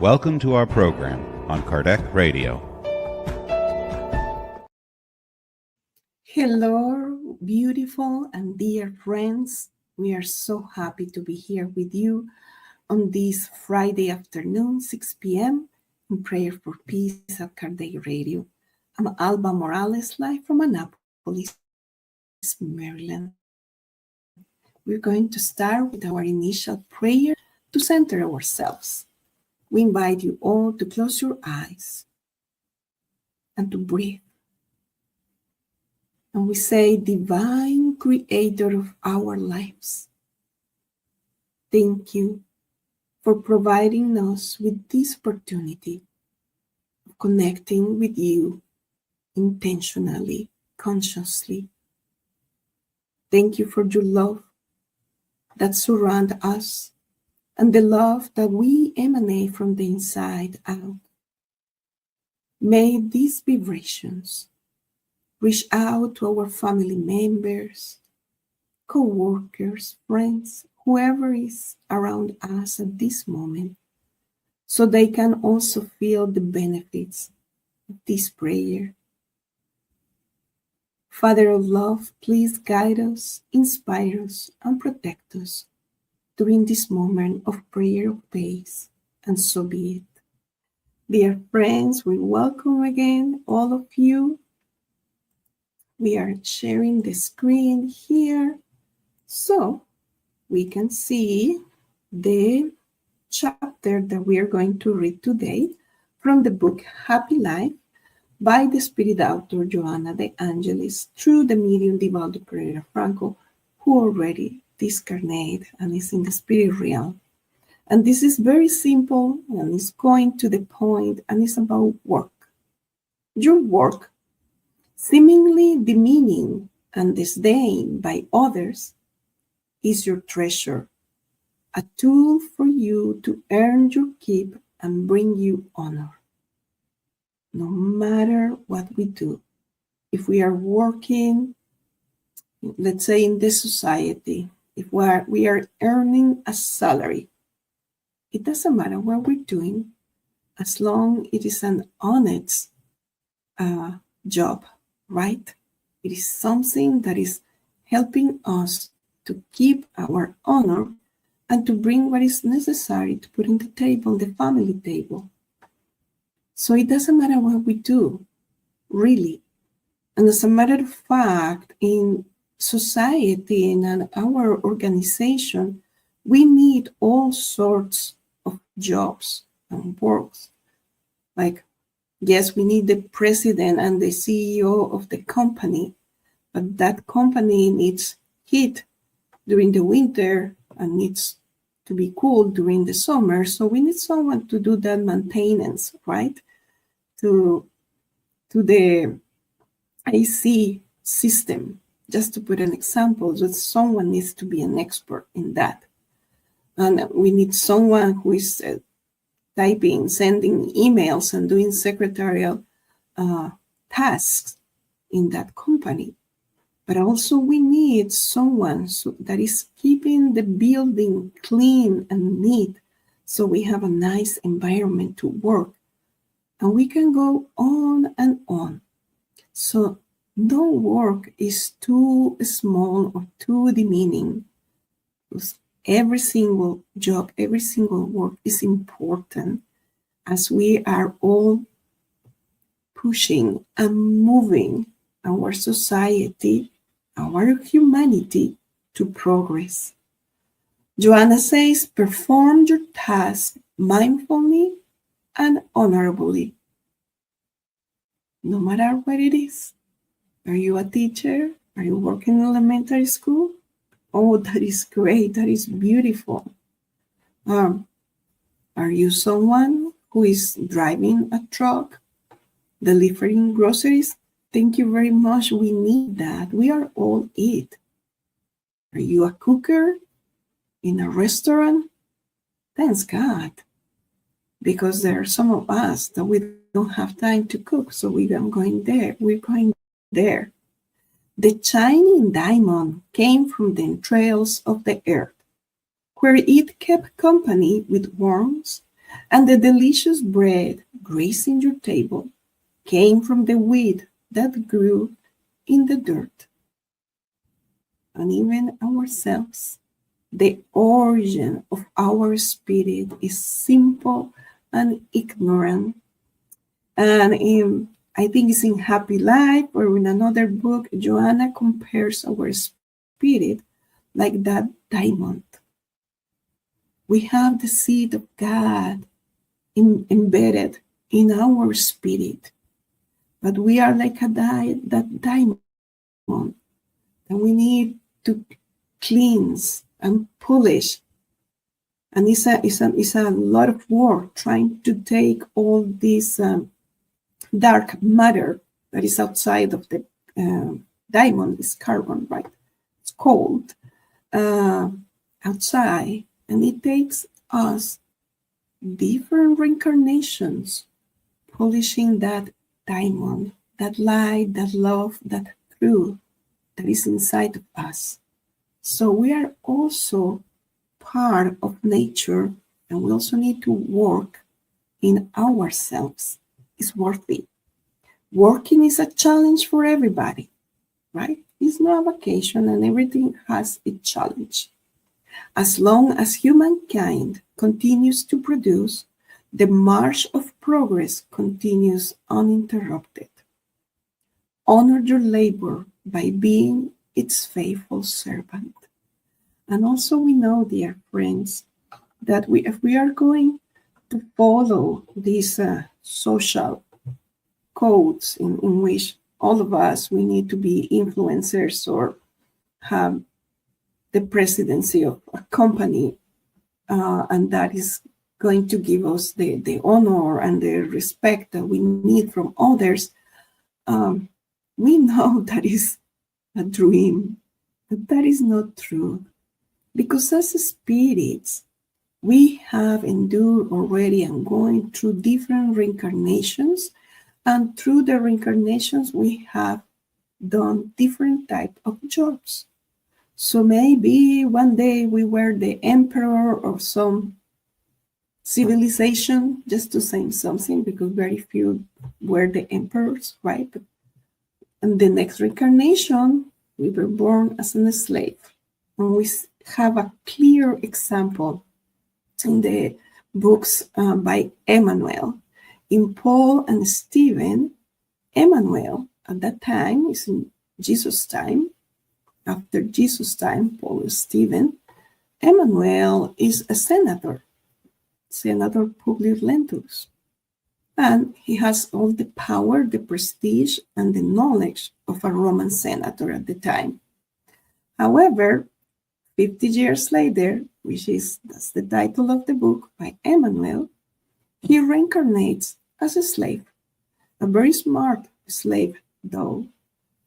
Welcome to our program on Kardec Radio. Hello, beautiful and dear friends. We are so happy to be here with you on this Friday afternoon, 6 p.m. in Prayer for Peace at Kardec Radio. I'm Alba Morales, live from Annapolis, Maryland. We're going to start with our initial prayer to center ourselves. We invite you all to close your eyes and to breathe. And we say, Divine Creator of our lives, thank you for providing us with this opportunity of connecting with you intentionally, consciously. Thank you for your love that surrounds us and the love that we emanate from the inside out. May these vibrations reach out to our family members, co-workers, friends, whoever is around us at this moment, so they can also feel the benefits of this prayer. Father of love, please guide us, inspire us, and protect us during this moment of prayer of peace, and so be it. Dear friends, we welcome again all of you. We are sharing the screen here so we can see the chapter that we are going to read today from the book Happy Life by the spirit author Joanna de Angelis through the medium Divaldo P, Franco, who already discarnated and is in the spirit realm. And this is very simple and is going to the point and it's about work. Your work, seemingly demeaning and disdained by others, is your treasure, a tool for you to earn your keep and bring you honor. No matter what we do, if we are working, let's say in this society, if we are earning a salary, it doesn't matter what we're doing, as long as it is an honest job, right? It is something that is helping us to keep our honor and to bring what is necessary to put in the table, the family table. So it doesn't matter what we do, really. And as a matter of fact, in society and in our organization, we need all sorts of jobs and works. Like, yes, we need the president and the CEO of the company, but that company needs heat during the winter and needs to be cool during the summer. So we need someone to do that maintenance, right? To the AC system, just to put an example, that someone needs to be an expert in that. And we need someone who is typing, sending emails, and doing secretarial tasks in that company. But also we need someone that is keeping the building clean and neat so we have a nice environment to work. And we can go on and on. So no work is too small or too demeaning. Because every single job, every single work is important as we are all pushing and moving our society, our humanity to progress. Joanna says, perform your task mindfully and honorably, no matter what it is. Are you a teacher? Are you working in elementary school? Oh, that is great. That is beautiful. Are you someone who is driving a truck, delivering groceries? Thank you very much. We need that. We are all it. Are you a cooker in a restaurant? Thanks God. Because there are some of us that we don't have time to cook, so we're going there. We're going there. The shining diamond came from the entrails of the earth, where it kept company with worms And the delicious bread gracing your table came from the wheat that grew in the dirt. And even ourselves, the origin of our spirit is simple and ignorant. And I think it's in Happy Life or in another book, Joanna compares our spirit like that diamond. We have the seed of God embedded in our spirit, but we are like that diamond, and we need to cleanse and polish. And it's a lot of work trying to take all this dark matter that is outside of the diamond, is carbon, right? It's cold outside, and it takes us different reincarnations polishing that diamond, that light, that love, that truth that is inside of us. So we are also part of nature, and we also need to work in ourselves. It's worth it. Working is a challenge for everybody, right? It's not a vacation, and everything has its challenge. As long as humankind continues to produce, the march of progress continues uninterrupted. Honor your labor by being its faithful servant. And also we know, dear friends, that if we are going to follow these social codes in which all of us, we need to be influencers or have the presidency of a company, and that is going to give us the honor and the respect that we need from others, we know that is a dream, that is not true. Because as spirits, we have endured already and going through different reincarnations, and through the reincarnations, we have done different type of jobs. So maybe one day we were the emperor of some civilization, just to say something, because very few were the emperors, right? And the next reincarnation, we were born as a slave. And we have a clear example in the books by Emmanuel. In Paul and Stephen, Emmanuel, at that time, is in Jesus' time. After Jesus' time, Paul and Stephen, Emmanuel is a senator, Senator Publius Lentulus. And he has all the power, the prestige, and the knowledge of a Roman senator at the time. However, 50 years later, that's the title of the book by Emmanuel, he reincarnates as a slave, a very smart slave, though,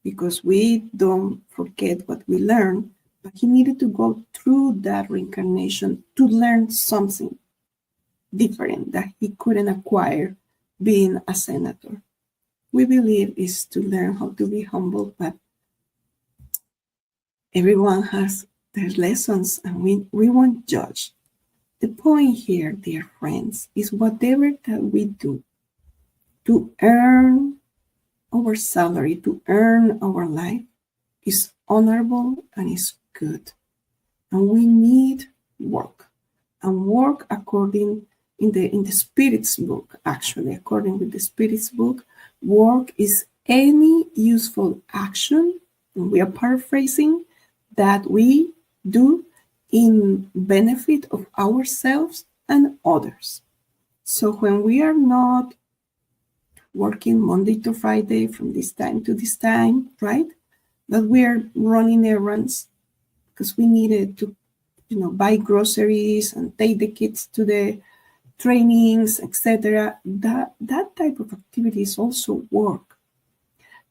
because we don't forget what we learn, but he needed to go through that reincarnation to learn something different that he couldn't acquire being a senator. We believe is to learn how to be humble, but everyone has their lessons, and we won't judge. The point here, dear friends, is whatever that we do to earn our salary, to earn our life, is honorable and is good. And we need work. And work according in the Spirit's book, actually, according with the Spirit's book, work is any useful action, and we are paraphrasing, that we do in benefit of ourselves and others. So when we are not working Monday to Friday from this time to this time, right? But we are running errands because we needed to, buy groceries and take the kids to the trainings, etc. That type of activity is also work.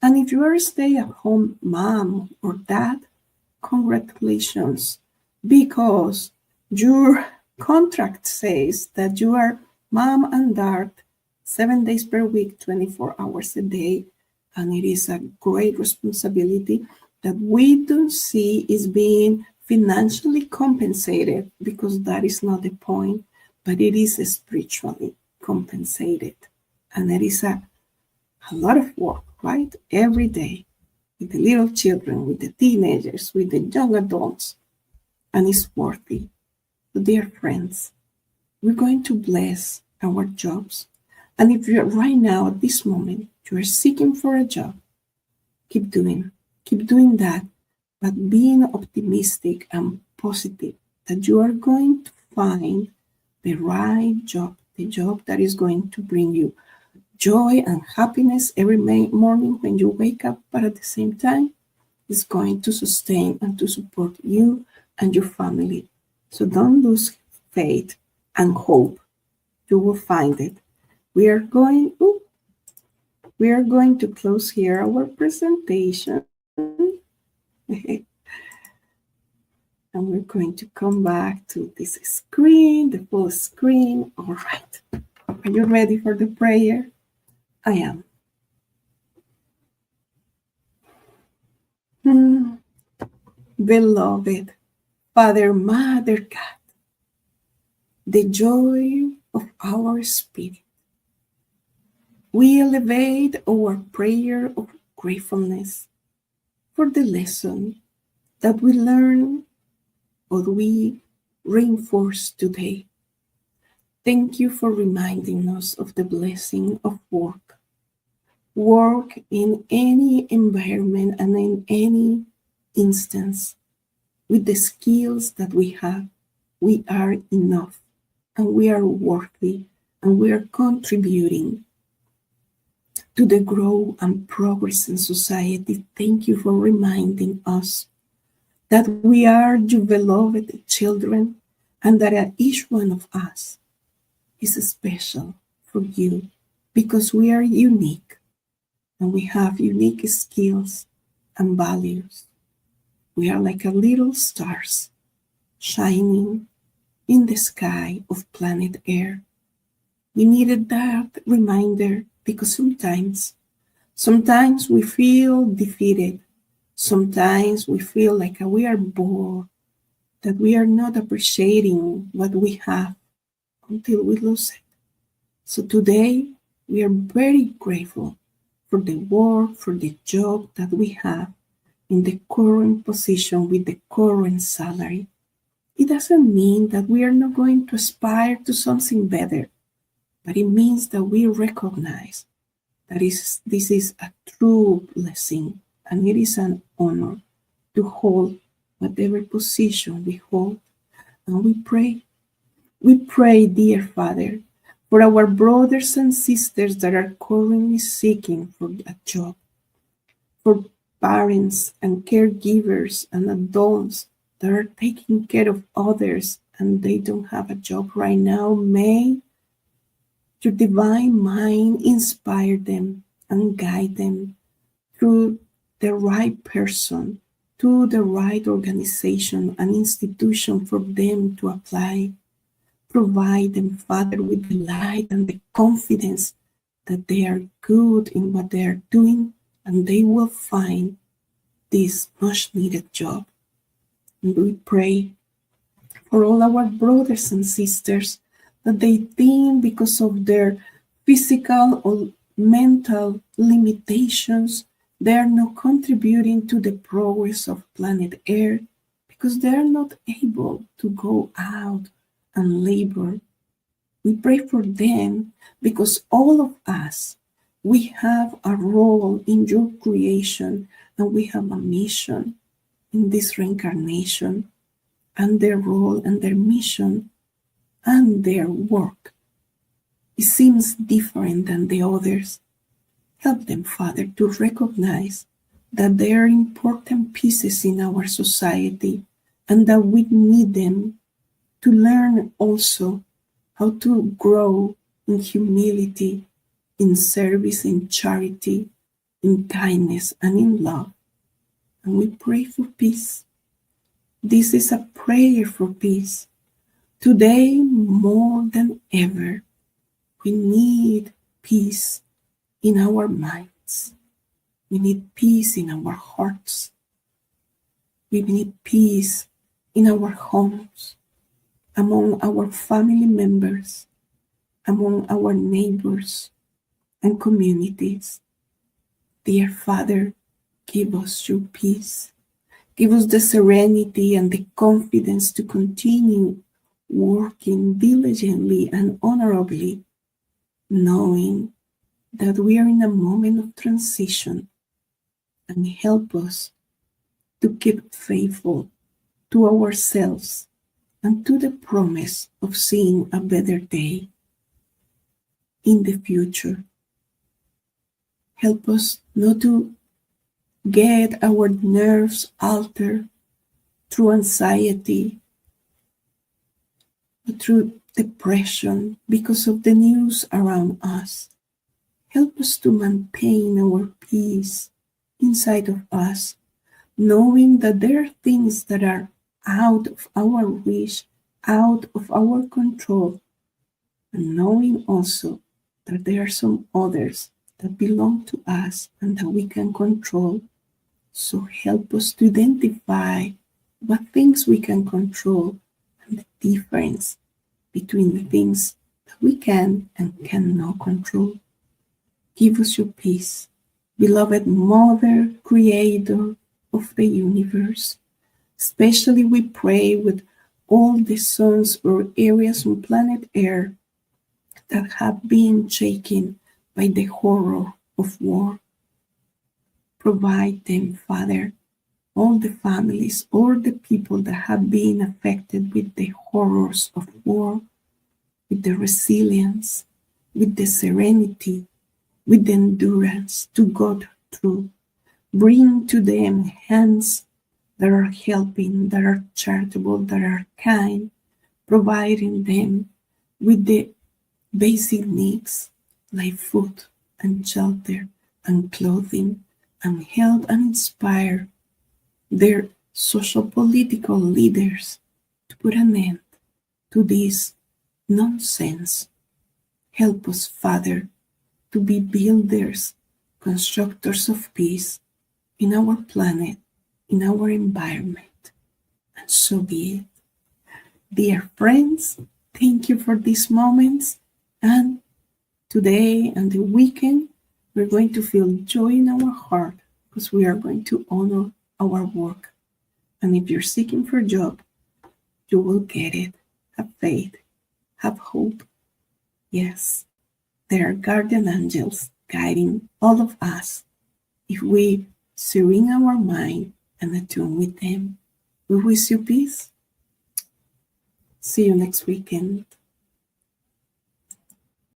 And if you are a stay-at-home mom or dad, congratulations, because your contract says that you are mom and dad 7 days per week, 24 hours a day, and it is a great responsibility that we don't see is being financially compensated, because that is not the point, but it is spiritually compensated. And it is a lot of work, right? Every day with the little children, with the teenagers, with the young adults, and it's worthy. So, dear friends, we're going to bless our jobs. And if you're right now at this moment, you're seeking for a job, keep doing that, but being optimistic and positive that you are going to find the right job, the job that is going to bring you joy and happiness every morning when you wake up, but at the same time, is going to sustain and to support you and your family. So don't lose faith and hope. You will find it. We are going to close here our presentation. And we're going to come back to this screen, the full screen. All right. Are you ready for the prayer? I am. Beloved Father, Mother God, the joy of our spirit, we elevate our prayer of gratefulness for the lesson that we learn or we reinforce today. Thank you for reminding us of the blessing of work. Work in any environment and in any instance. With the skills that we have, we are enough and we are worthy and we are contributing to the growth and progress in society. Thank you for reminding us that we are your beloved children and that each one of us is special for you because we are unique and we have unique skills and values. We are like a little stars shining in the sky of planet Earth. We needed that reminder because sometimes we feel defeated. Sometimes we feel like we are bored, that we are not appreciating what we have until we lose it. So today we are very grateful for the work, for the job that we have in the current position with the current salary. It doesn't mean that we are not going to aspire to something better, but it means that we recognize that this is a true blessing and it is an honor to hold whatever position we hold. And we pray, dear Father, for our brothers and sisters that are currently seeking for a job, for parents and caregivers and adults that are taking care of others and they don't have a job right now. May your divine mind inspire them and guide them through the right person, to the right organization and institution for them to apply. Provide them, Father, with the light and the confidence that they are good in what they are doing and they will find this much needed job. And we pray for all our brothers and sisters that they think because of their physical or mental limitations, they are not contributing to the progress of planet Earth because they are not able to go out and labor. We pray for them because all of us, we have a role in your creation and we have a mission in this reincarnation, and their role and their mission and their work. It seems different than the others. Help them, Father, to recognize that they are important pieces in our society and that we need them to learn also how to grow in humility, in service, in charity, in kindness, and in love. And we pray for peace. This is a prayer for peace. Today, more than ever, we need peace in our minds. We need peace in our hearts. We need peace in our homes. among our family members, among our neighbors and communities. Dear Father, give us your peace. Give us the serenity and the confidence to continue working diligently and honorably, knowing that we are in a moment of transition, and help us to keep faithful to ourselves and to the promise of seeing a better day in the future. Help us not to get our nerves altered through anxiety, through depression because of the news around us. Help us to maintain our peace inside of us, knowing that there are things that are out of our reach, out of our control, and knowing also that there are some others that belong to us and that we can control. So help us to identify what things we can control and the difference between the things that we can and cannot control. Give us your peace, beloved Mother, Creator of the universe. Especially we pray with all the zones or areas on planet Earth that have been shaken by the horror of war. Provide them, Father, all the families or the people that have been affected with the horrors of war, with the resilience, with the serenity, with the endurance to go through. Bring to them hands that are helping, that are charitable, that are kind, providing them with the basic needs like food and shelter and clothing, and help and inspire their social political leaders to put an end to this nonsense. Help us, Father, to be builders, constructors of peace in our planet, in our environment, and so be it. Dear friends, thank you for these moments, and today and the weekend, we're going to feel joy in our heart because we are going to honor our work. And if you're seeking for a job, you will get it. Have faith, have hope. Yes, there are guardian angels guiding all of us if we serene our mind and attune with them. We wish you peace. See you next weekend.